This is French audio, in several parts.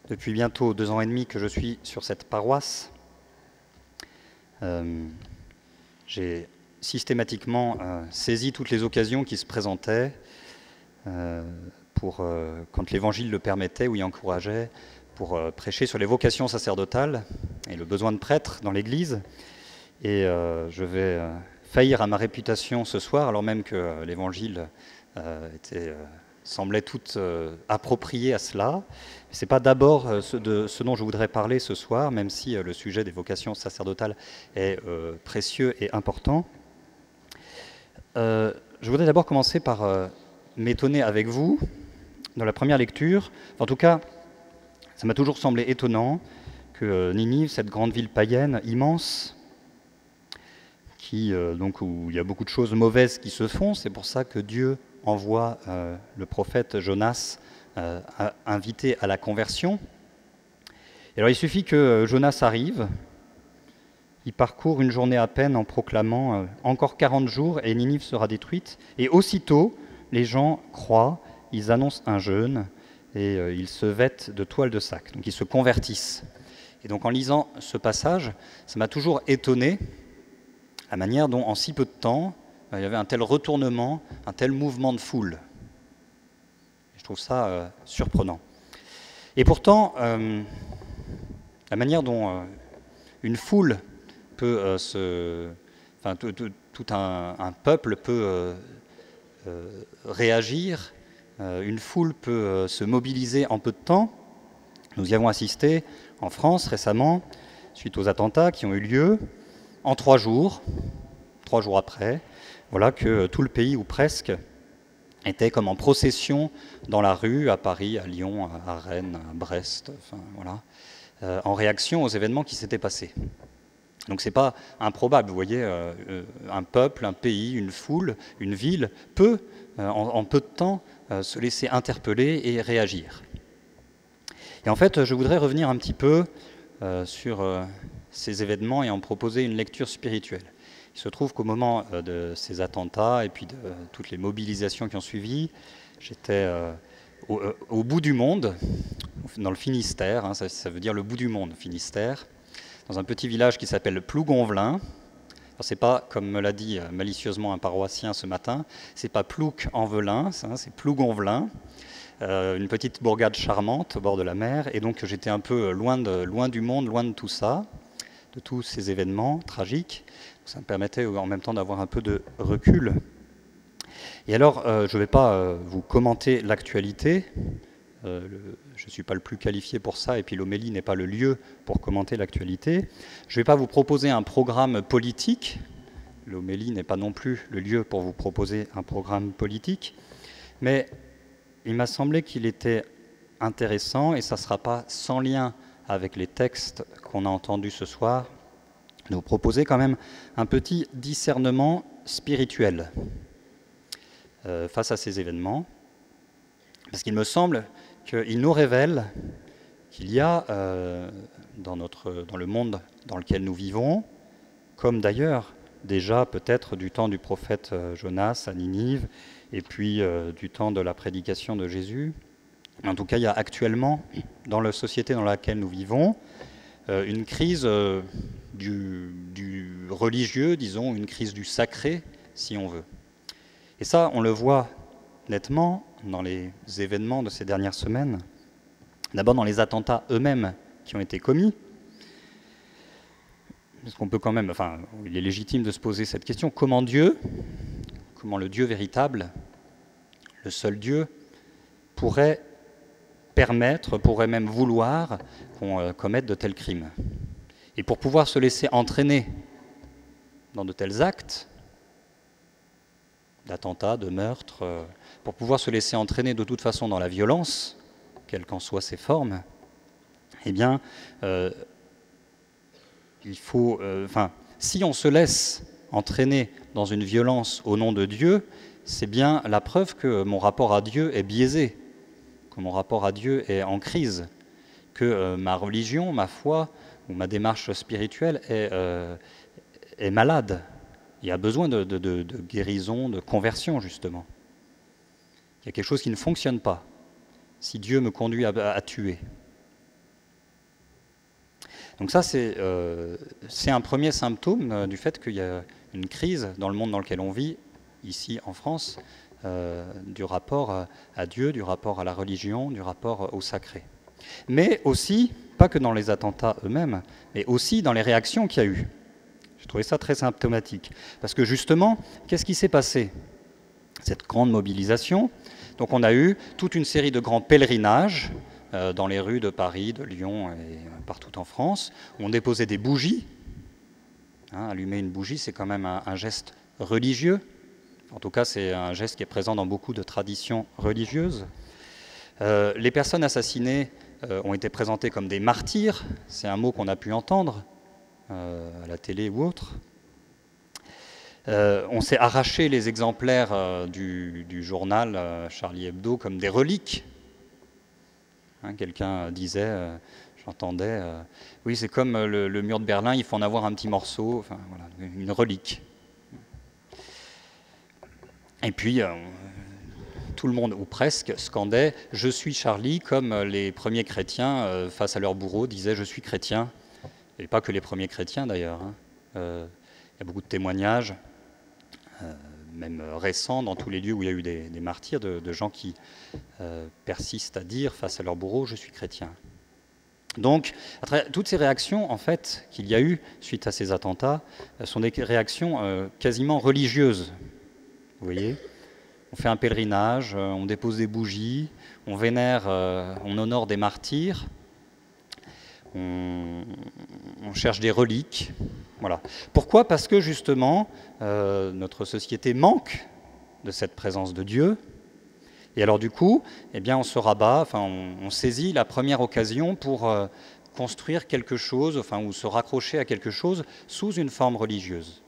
depuis bientôt 2 ans et demi que je suis sur cette paroisse. J'ai systématiquement saisi toutes les occasions qui se présentaient quand l'Évangile le permettait ou y encourageait, pour prêcher sur les vocations sacerdotales et le besoin de prêtres dans l'Église. Et je vais faillir à ma réputation ce soir, alors même que l'Évangile semblait tout approprié à cela. Ce n'est pas d'abord ce dont je voudrais parler ce soir, même si le sujet des vocations sacerdotales est précieux et important. Je voudrais d'abord commencer par m'étonner avec vous, dans la première lecture. En tout cas, ça m'a toujours semblé étonnant que Ninive, cette grande ville païenne immense, où il y a beaucoup de choses mauvaises qui se font, c'est pour ça que Dieu envoie le prophète Jonas invité à la conversion. Et alors il suffit que Jonas arrive, il parcourt une journée à peine en proclamant encore 40 jours et Ninive sera détruite. Et aussitôt, les gens croient, ils annoncent un jeûne et ils se vêtent de toile de sac, donc ils se convertissent. Et donc en lisant ce passage, ça m'a toujours étonné la manière dont en si peu de temps, il y avait un tel retournement, un tel mouvement de foule. Je trouve ça surprenant. Et pourtant, la manière dont une foule peut tout un peuple peut réagir, une foule peut se mobiliser en peu de temps. Nous y avons assisté en France récemment, suite aux attentats qui ont eu lieu, en 3 jours après, voilà que tout le pays, ou presque, était comme en procession dans la rue, à Paris, à Lyon, à Rennes, à Brest, en réaction aux événements qui s'étaient passés. Donc c'est pas improbable, vous voyez, un peuple, un pays, une foule, une ville peut, en peu de temps, se laisser interpeller et réagir. Et en fait, je voudrais revenir un petit peu sur ces événements et en proposer une lecture spirituelle. Il se trouve qu'au moment de ces attentats et puis de toutes les mobilisations qui ont suivi, j'étais au bout du monde, dans le Finistère, ça veut dire le bout du monde, Finistère, dans un petit village qui s'appelle Plougonvelin. C'est pas, comme me l'a dit malicieusement un paroissien ce matin, c'est pas Plouc-en-Velin, c'est Plougonvelin, une petite bourgade charmante au bord de la mer. Et donc j'étais un peu loin du monde, loin de tout ça, de tous ces événements tragiques. Ça me permettait en même temps d'avoir un peu de recul. Et alors, je ne vais pas vous commenter l'actualité. Je ne suis pas le plus qualifié pour ça, et puis l'homélie n'est pas le lieu pour commenter l'actualité. Je ne vais pas vous proposer un programme politique. L'homélie n'est pas non plus le lieu pour vous proposer un programme politique. Mais il m'a semblé qu'il était intéressant, et ça ne sera pas sans lien avec les textes qu'on a entendus ce soir, de vous proposer quand même un petit discernement spirituel face à ces événements. Parce qu'il me semble qu'il nous révèle qu'il y a dans le monde dans lequel nous vivons, comme d'ailleurs déjà peut-être du temps du prophète Jonas à Ninive, et puis du temps de la prédication de Jésus, en tout cas il y a actuellement, dans la société dans laquelle nous vivons, une crise du religieux, disons, une crise du sacré, si on veut. Et ça, on le voit nettement dans les événements de ces dernières semaines. D'abord dans les attentats eux-mêmes qui ont été commis. Parce qu'on peut quand même, il est légitime de se poser cette question. Comment le Dieu véritable, le seul Dieu, pourrait même vouloir qu'on commette de tels crimes? Et pour pouvoir se laisser entraîner dans de tels actes, d'attentats, de meurtres, pour pouvoir se laisser entraîner de toute façon dans la violence, quelles qu'en soient ses formes, eh bien, si on se laisse entraîner dans une violence au nom de Dieu, c'est bien la preuve que mon rapport à Dieu est biaisé, que mon rapport à Dieu est en crise, que ma religion, ma foi ou ma démarche spirituelle est malade. Il y a besoin de guérison, de conversion, justement. Il y a quelque chose qui ne fonctionne pas si Dieu me conduit à tuer. Donc ça, c'est un premier symptôme du fait qu'il y a une crise dans le monde dans lequel on vit, ici en France, du rapport à Dieu, du rapport à la religion, du rapport au sacré. Mais aussi, pas que dans les attentats eux-mêmes, mais aussi dans les réactions qu'il y a eu. J'ai trouvé ça très symptomatique. Parce que justement, qu'est-ce qui s'est passé? Cette grande mobilisation, donc on a eu toute une série de grands pèlerinages dans les rues de Paris, de Lyon et partout en France, où on déposait des bougies. Allumer une bougie, c'est quand même un geste religieux. En tout cas, c'est un geste qui est présent dans beaucoup de traditions religieuses. Les personnes assassinées ont été présentées comme des martyrs. C'est un mot qu'on a pu entendre à la télé ou autre. On s'est arraché les exemplaires du journal Charlie Hebdo comme des reliques. Quelqu'un disait, j'entendais, oui, c'est comme le mur de Berlin, il faut en avoir un petit morceau, enfin, voilà, une relique. Et puis, tout le monde, ou presque, scandait « Je suis Charlie », comme les premiers chrétiens, face à leur bourreau, disaient « Je suis chrétien ». Et pas que les premiers chrétiens, d'ailleurs. Il y a beaucoup de témoignages, même récents, dans tous les lieux où il y a eu des martyrs, de gens qui persistent à dire, face à leur bourreau « Je suis chrétien ». Donc, toutes ces réactions, en fait, qu'il y a eu suite à ces attentats, sont des réactions quasiment religieuses. Vous voyez, on fait un pèlerinage, on dépose des bougies, on vénère, on honore des martyrs, on cherche des reliques. Voilà. Pourquoi? Parce que justement, notre société manque de cette présence de Dieu. Et alors du coup, eh bien, on se rabat, enfin, on saisit la première occasion pour construire quelque chose, enfin, ou se raccrocher à quelque chose sous une forme religieuse.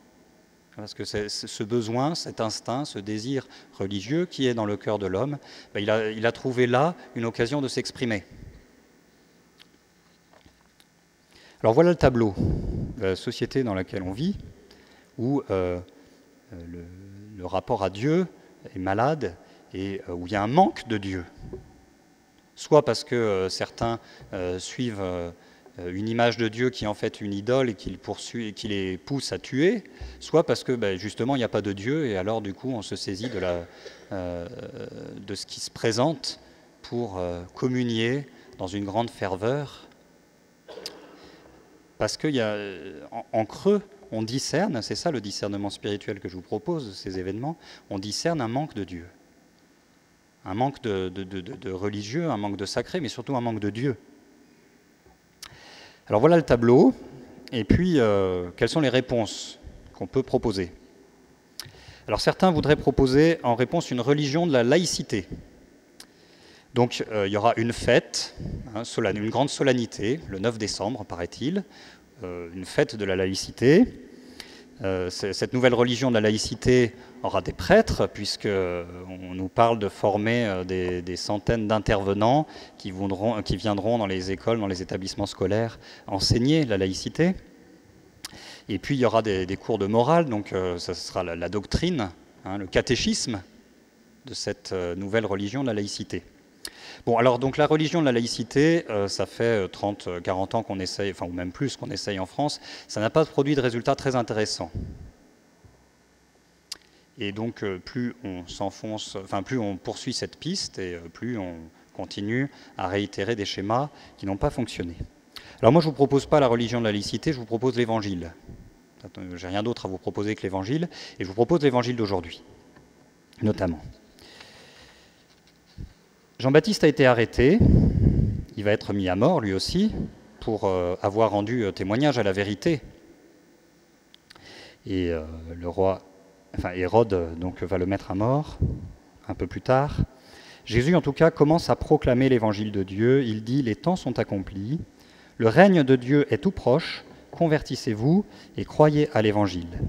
Parce que ce besoin, cet instinct, ce désir religieux qui est dans le cœur de l'homme, ben, il a trouvé là une occasion de s'exprimer. Alors voilà le tableau de la société dans laquelle on vit, où le rapport à Dieu est malade et où il y a un manque de Dieu. Soit parce que certains suivent une image de Dieu qui est en fait une idole et qui les pousse à tuer, soit parce que justement il n'y a pas de Dieu et alors du coup on se saisit de ce qui se présente pour communier dans une grande ferveur. Parce qu'il y a en creux, on discerne, c'est ça le discernement spirituel que je vous propose, ces événements, on discerne un manque de Dieu. Un manque de religieux, un manque de sacré, mais surtout un manque de Dieu. Alors voilà le tableau, et puis quelles sont les réponses qu'on peut proposer? Alors certains voudraient proposer en réponse une religion de la laïcité. Donc il y aura une fête, une grande solennité, le 9 décembre paraît-il, une fête de la laïcité. Cette nouvelle religion de la laïcité aura des prêtres, puisqu'on nous parle de former des centaines d'intervenants qui viendront dans les écoles, dans les établissements scolaires, enseigner la laïcité. Et puis il y aura des cours de morale, donc ça sera la doctrine, le catéchisme de cette nouvelle religion de la laïcité. Bon, alors donc la religion de la laïcité, ça fait 30, 40 ans qu'on essaye, enfin ou même plus qu'on essaye en France, ça n'a pas produit de résultats très intéressants. Et donc plus on s'enfonce, enfin plus on poursuit cette piste et plus on continue à réitérer des schémas qui n'ont pas fonctionné. Alors moi je ne vous propose pas la religion de la laïcité, je vous propose l'évangile. J'ai rien d'autre à vous proposer que l'évangile, et je vous propose l'évangile d'aujourd'hui, notamment. Jean-Baptiste a été arrêté, il va être mis à mort lui aussi, pour avoir rendu témoignage à la vérité. Et le roi, enfin Hérode, donc, va le mettre à mort un peu plus tard. Jésus, en tout cas, commence à proclamer l'évangile de Dieu. Il dit « Les temps sont accomplis, le règne de Dieu est tout proche, convertissez-vous et croyez à l'évangile. »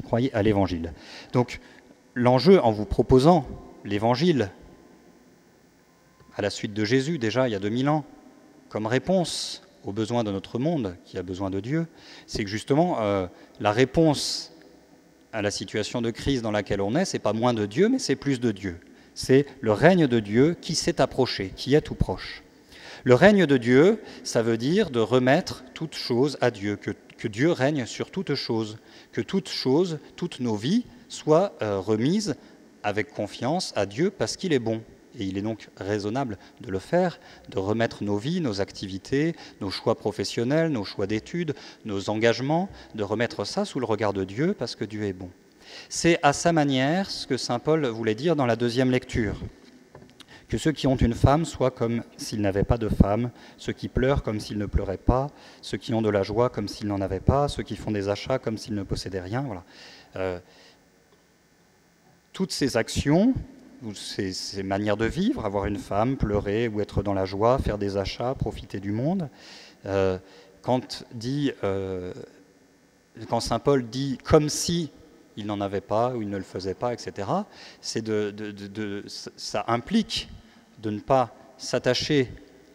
Croyez à l'évangile. Donc, l'enjeu en vous proposant l'évangile, à la suite de Jésus, déjà il y a 2000 ans, comme réponse aux besoins de notre monde, qui a besoin de Dieu, c'est que justement, la réponse à la situation de crise dans laquelle on est, c'est pas moins de Dieu, mais c'est plus de Dieu. C'est le règne de Dieu qui s'est approché, qui est tout proche. Le règne de Dieu, ça veut dire de remettre toute chose à Dieu, que Dieu règne sur toute chose, que toute chose, toutes nos vies soient remises avec confiance à Dieu parce qu'il est bon. Et il est donc raisonnable de le faire, de remettre nos vies, nos activités, nos choix professionnels, nos choix d'études, nos engagements, de remettre ça sous le regard de Dieu parce que Dieu est bon. C'est à sa manière ce que saint Paul voulait dire dans la deuxième lecture. Que ceux qui ont une femme soient comme s'ils n'avaient pas de femme, ceux qui pleurent comme s'ils ne pleuraient pas, ceux qui ont de la joie comme s'ils n'en avaient pas, ceux qui font des achats comme s'ils ne possédaient rien. Voilà. Toutes ces actions, ces manières de vivre, avoir une femme, pleurer ou être dans la joie, faire des achats, profiter du monde, quand saint Paul dit « comme si », il n'en avait pas, ou il ne le faisait pas, etc., ça implique de ne pas s'attacher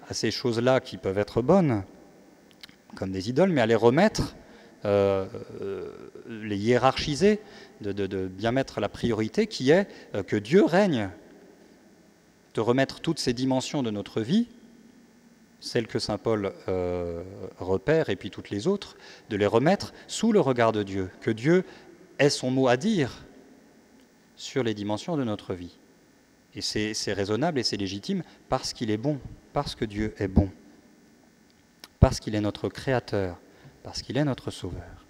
à ces choses-là qui peuvent être bonnes, comme des idoles, mais à les remettre, les hiérarchiser, de bien mettre la priorité qui est que Dieu règne, de remettre toutes ces dimensions de notre vie, celles que saint Paul repère, et puis toutes les autres, de les remettre sous le regard de Dieu, que Dieu ait son mot à dire sur les dimensions de notre vie. Et c'est raisonnable et c'est légitime parce qu'il est bon, parce que Dieu est bon, parce qu'il est notre Créateur, parce qu'il est notre Sauveur.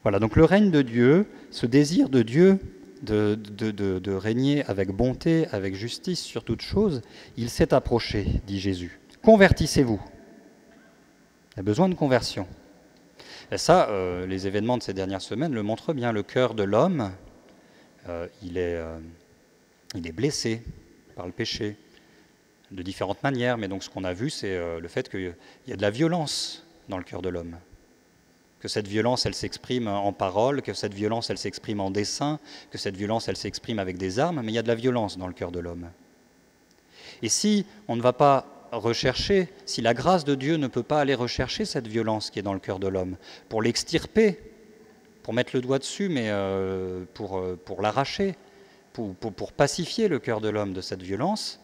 Voilà, donc le règne de Dieu, ce désir de Dieu de régner avec bonté, avec justice sur toute chose, il s'est approché, dit Jésus. Convertissez-vous. Il y a besoin de conversion. Et ça, les événements de ces dernières semaines le montrent bien. Le cœur de l'homme, il est blessé par le péché de différentes manières. Mais donc ce qu'on a vu, c'est le fait qu'il y a de la violence dans le cœur de l'homme. Que cette violence, elle s'exprime en parole, que cette violence, elle s'exprime en dessin, que cette violence, elle s'exprime avec des armes, mais il y a de la violence dans le cœur de l'homme. Et si on ne va pas rechercher, si la grâce de Dieu ne peut pas aller rechercher cette violence qui est dans le cœur de l'homme, pour l'extirper, pour mettre le doigt dessus, mais pour l'arracher, pour pacifier le cœur de l'homme de cette violence,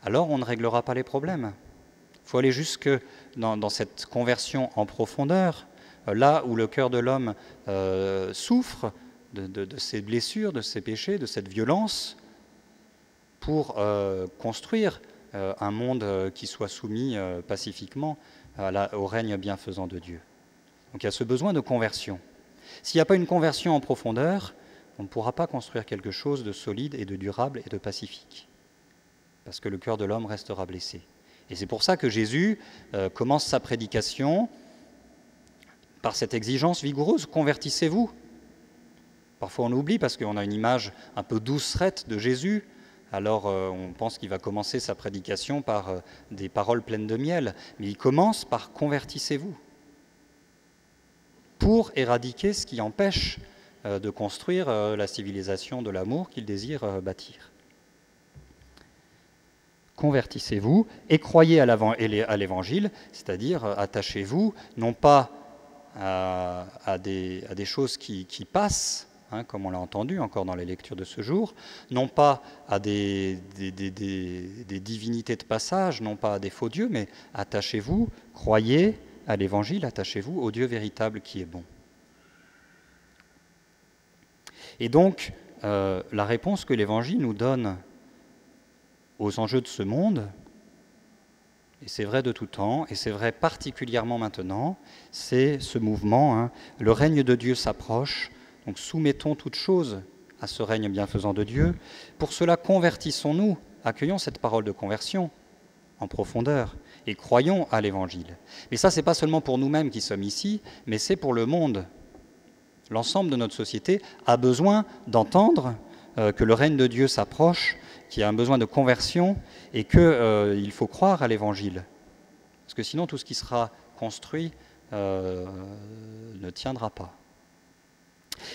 alors on ne réglera pas les problèmes. Il faut aller jusque dans cette conversion en profondeur, là où le cœur de l'homme souffre de ses blessures, de ses péchés, de cette violence, pour construire un monde qui soit soumis pacifiquement au règne bienfaisant de Dieu. Donc il y a ce besoin de conversion. S'il n'y a pas une conversion en profondeur, on ne pourra pas construire quelque chose de solide et de durable et de pacifique, parce que le cœur de l'homme restera blessé. Et c'est pour ça que Jésus commence sa prédication par cette exigence vigoureuse, convertissez-vous. Parfois on oublie parce qu'on a une image un peu doucerette de Jésus, alors on pense qu'il va commencer sa prédication par des paroles pleines de miel, mais il commence par convertissez-vous, pour éradiquer ce qui empêche de construire la civilisation de l'amour qu'il désire bâtir. Convertissez-vous et croyez à l'Évangile, c'est-à-dire attachez-vous non pas à des choses qui passent, hein, comme on l'a entendu encore dans les lectures de ce jour, non pas à des divinités de passage, non pas à des faux dieux, mais attachez-vous, croyez à l'Évangile, attachez-vous au Dieu véritable qui est bon. Et donc, la réponse que l'Évangile nous donne aux enjeux de ce monde, et c'est vrai de tout temps, et c'est vrai particulièrement maintenant, c'est ce mouvement, hein, le règne de Dieu s'approche, donc soumettons toute chose à ce règne bienfaisant de Dieu. Pour cela, convertissons-nous, accueillons cette parole de conversion en profondeur, et croyons à l'Évangile. Mais ça, c'est pas seulement pour nous-mêmes qui sommes ici, mais c'est pour le monde. L'ensemble de notre société a besoin d'entendre que le règne de Dieu s'approche, qu'il y a un besoin de conversion et qu'il faut croire à l'Évangile. Parce que sinon, tout ce qui sera construit ne tiendra pas.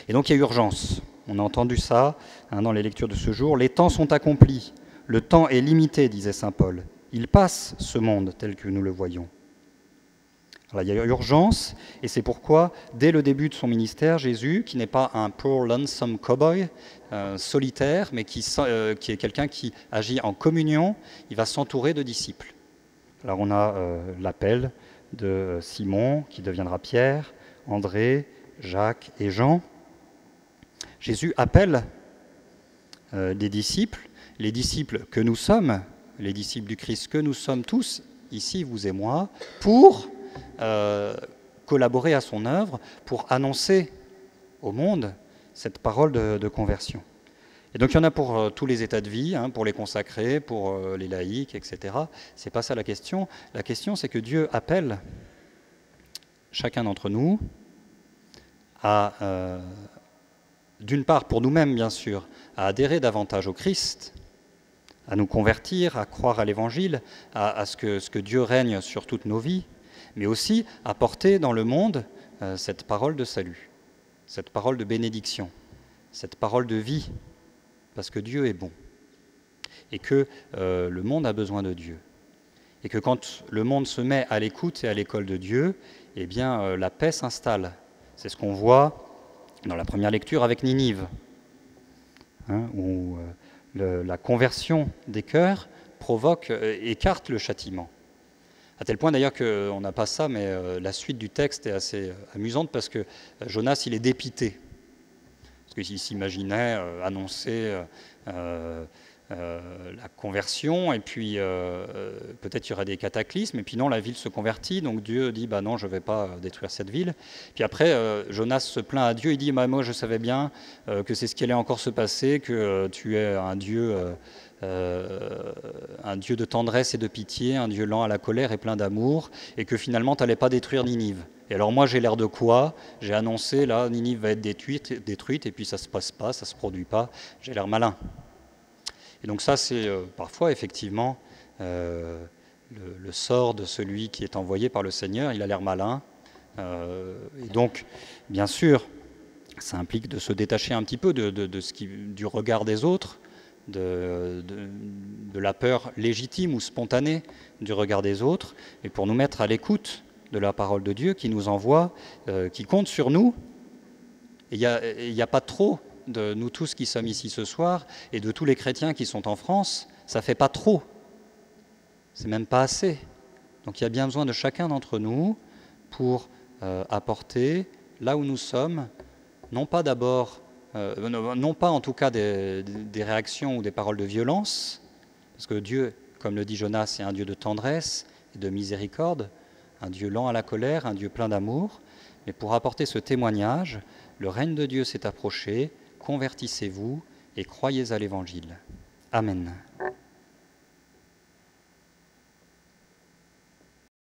Et donc, il y a urgence. On a entendu ça dans les lectures de ce jour. Les temps sont accomplis. Le temps est limité, disait saint Paul. Il passe, ce monde, tel que nous le voyons. Alors, il y a urgence, et c'est pourquoi, dès le début de son ministère, Jésus, qui n'est pas un poor lonesome cowboy solitaire, mais qui est quelqu'un qui agit en communion, il va s'entourer de disciples. Alors on a l'appel de Simon qui deviendra Pierre, André, Jacques et Jean. Jésus appelle les disciples que nous sommes, les disciples du Christ que nous sommes tous, ici vous et moi, pour collaborer à son œuvre, pour annoncer au monde cette parole de conversion. Et donc il y en a pour tous les états de vie, hein, pour les consacrés, pour les laïcs, etc. C'est pas ça la question. La question, c'est que Dieu appelle chacun d'entre nous à, d'une part pour nous-mêmes bien sûr, à adhérer davantage au Christ, à nous convertir, à croire à l'Évangile, à ce que Dieu règne sur toutes nos vies, mais aussi à porter dans le monde cette parole de salut, cette parole de bénédiction, cette parole de vie, parce que Dieu est bon, et que le monde a besoin de Dieu. Et que quand le monde se met à l'écoute et à l'école de Dieu, eh bien la paix s'installe. C'est ce qu'on voit dans la première lecture avec Ninive, hein, où la conversion des cœurs écarte le châtiment. À tel point d'ailleurs qu'on n'a pas ça, mais la suite du texte est assez amusante parce que Jonas, il est dépité. Parce qu'il s'imaginait annoncer la conversion, et puis peut-être il y aurait des cataclysmes, et puis non, la ville se convertit, donc Dieu dit, bah non, je ne vais pas détruire cette ville. Puis après, Jonas se plaint à Dieu, il dit, bah, moi je savais bien que c'est ce qui allait encore se passer, que tu es un Dieu de tendresse et de pitié, un Dieu lent à la colère et plein d'amour, et que finalement tu n'allais pas détruire Ninive. Et alors moi j'ai l'air de quoi? J'ai annoncé, là, Ninive va être détruite, et puis ça ne se passe pas, ça ne se produit pas, j'ai l'air malin. Et donc ça, c'est parfois, effectivement, le sort de celui qui est envoyé par le Seigneur. Il a l'air malin. Et donc, bien sûr, ça implique de se détacher un petit peu du regard des autres, de la peur légitime ou spontanée du regard des autres, et pour nous mettre à l'écoute de la parole de Dieu qui nous envoie, qui compte sur nous. Il n'y a pas trop de nous tous qui sommes ici ce soir, et de tous les chrétiens qui sont en France, ça ne fait pas trop. C'est même pas assez. Donc il y a bien besoin de chacun d'entre nous pour apporter, là où nous sommes, non pas d'abord, non pas en tout cas des réactions ou des paroles de violence, parce que Dieu, comme le dit Jonas, est un Dieu de tendresse et de miséricorde, un Dieu lent à la colère, un Dieu plein d'amour, mais pour apporter ce témoignage, le règne de Dieu s'est approché, convertissez-vous et croyez à l'Évangile. Amen.